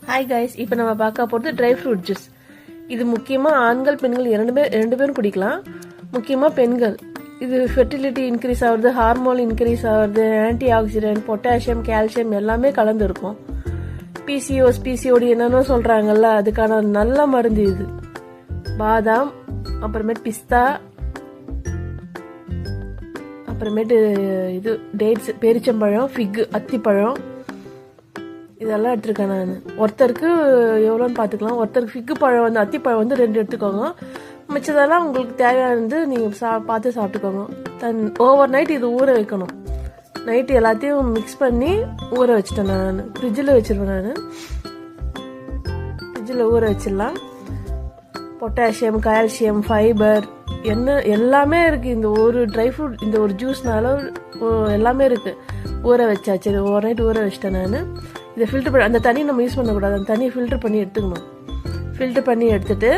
Hi guys, இப்போ நம்ம பார்க்க போகிறது ட்ரை ஃப்ரூட் ஜூஸ். இது முக்கியமாக ஆண்கள் பெண்கள் ரெண்டு பேரும் குடிக்கலாம். முக்கியமாக பெண்கள். இது ஃபெர்டிலிட்டி இன்க்ரீஸ் ஆகுறது, ஹார்மோன் இன்க்ரீஸ் ஆகுறது, ஆன்டி ஆக்சிடென்ட், பொட்டாசியம், கால்சியம் எல்லாமே கலந்துருக்கும். பிசிஓடி என்னென்னு சொல்கிறாங்கல்ல, அதுக்கான நல்ல மருந்து இது. பாதாம், அப்புறமேட்டு பிஸ்தா, அப்புறமேட்டு இது டேட்ஸ், பேரிச்சம்பழம், ஃபிக், அத்திப்பழம், இதெல்லாம் எடுத்துருக்கேன் நான். ஒருத்தருக்கு எவ்வளோன்னு பார்த்துக்கலாம். ஒருத்தருக்கு ஃபிக்கு பழம் வந்து அத்திப்பழம் வந்து 2 எடுத்துக்கோங்க. மிச்சதெல்லாம் உங்களுக்கு தேவையானது நீங்கள் பார்த்து சாப்பிட்டுக்கோங்க. ஓவர் நைட் இது ஊற வைக்கணும். நைட்டு எல்லாத்தையும் மிக்ஸ் பண்ணி ஊற வச்சுட்டேன் நான். ஃப்ரிட்ஜில் வச்சுருவேன் நான். ஃப்ரிட்ஜில் ஊற வச்சிடலாம். பொட்டாசியம், கால்சியம், ஃபைபர் எல்லாமே இருக்குது. இந்த ஒரு ட்ரை ஃப்ரூட், இந்த ஒரு ஜூஸ்னால எல்லாமே இருக்குது. ஊற வச்சாச்சு. ஓவர் நைட் ஊற வச்சிட்டேன் நான். இதை ஃபில்டர் பண்ணி, அந்த தண்ணி நம்ம யூஸ் பண்ணக்கூடாது. அந்த தண்ணியை ஃபில்டர் பண்ணி எடுத்துக்கணும். ஃபில்டர் பண்ணி எடுத்துட்டு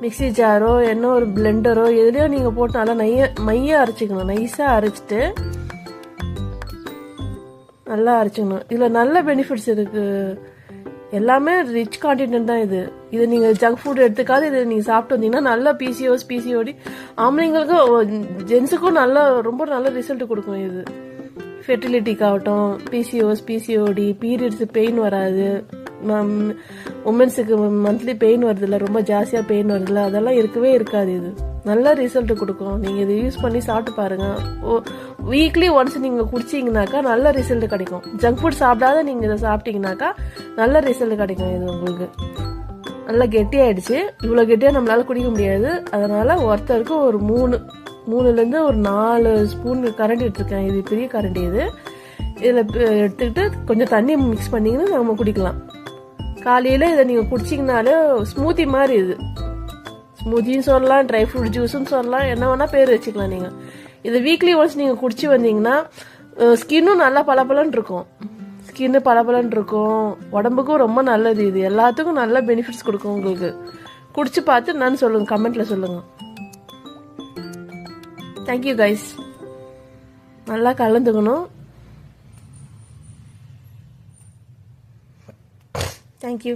மிக்சி ஜாரோ என்ன ஒரு பிளெண்டரோ எதுலையோ நீங்கள் போட்டு நல்லா மையாக அரைச்சிக்கணும். நைஸாக அரைச்சிட்டு நல்லா அரைச்சிக்கணும். இதில் நல்ல பெனிஃபிட்ஸ் இருக்குது. எல்லாமே ரிச் கான்டினென்ட் தான் இது. இதை நீங்கள் ஜங்க் ஃபுட் எடுத்துக்காது இதை நீங்கள் சாப்பிட்டு வந்தீங்கன்னா நல்ல பிசிஓடி ஆம்பளைங்களுக்கும் ஜென்ஸுக்கும் ரொம்ப நல்ல ரிசல்ட் கொடுக்கும் இது. ஃபெர்டிலிட்டிக்காகட்டும், பிசிஓடி, பீரியட்ஸு பெயின் வராது, உமன்ஸுக்கு மந்த்லி பெயின் வருதில்ல, ரொம்ப ஜாஸ்தியாக பெயின் வருதில்ல, அதெல்லாம் இருக்கவே இருக்காது. இது நல்ல ரிசல்ட் கொடுக்கும். நீங்கள் இதை யூஸ் பண்ணி சாப்பிட்டு பாருங்கள். வீக்லி ஒன்ஸ் நீங்கள் குடிச்சிங்கனாக்கா நல்ல ரிசல்ட் கிடைக்கும். ஜங்க் ஃபுட் சாப்பிடாத நீங்கள் இதை சாப்பிட்டீங்கனாக்கா நல்ல ரிசல்ட் கிடைக்கும். இது உங்களுக்கு நல்லா கெட்டியாயிடுச்சு. இவ்வளோ கெட்டியாக நம்மளால குடிக்க முடியாது. அதனால் ஒருத்தருக்கு ஒரு 3லேருந்து ஒரு 4 ஸ்பூன் கரண்டி எடுத்துருக்கேன். இது பெரிய கரண்டி. இதில் எடுத்துக்கிட்டு கொஞ்சம் தண்ணி மிக்ஸ் பண்ணிங்கன்னா நம்ம குடிக்கலாம். காலையில் இதை நீங்கள் குடிச்சிங்கனாலே ஸ்மூத்தி மாதிரி. இது ஸ்மூத்தின்னு சொல்லலாம், ட்ரை ஃப்ரூட் ஜூஸுன்னு சொல்லலாம், என்ன வேணால் பேர் வச்சுக்கலாம். நீங்கள் இது வீக்லி ஒன்ஸ் நீங்கள் குடிச்சு வந்தீங்கன்னா ஸ்கின்னும் நல்லா பளபளன்னு இருக்கும். ஸ்கின்னு பளபளன்னு இருக்கும். உடம்புக்கும் ரொம்ப நல்லது. இது எல்லாத்துக்கும் நல்ல பெனிஃபிட்ஸ் கொடுக்கும். உங்களுக்கு குடிச்சு பார்த்து நான் சொல்லுங்கள், கமெண்ட்டில் சொல்லுங்கள். Thank you guys. நல்லா கலந்துக்கணும். தேங்க்யூ.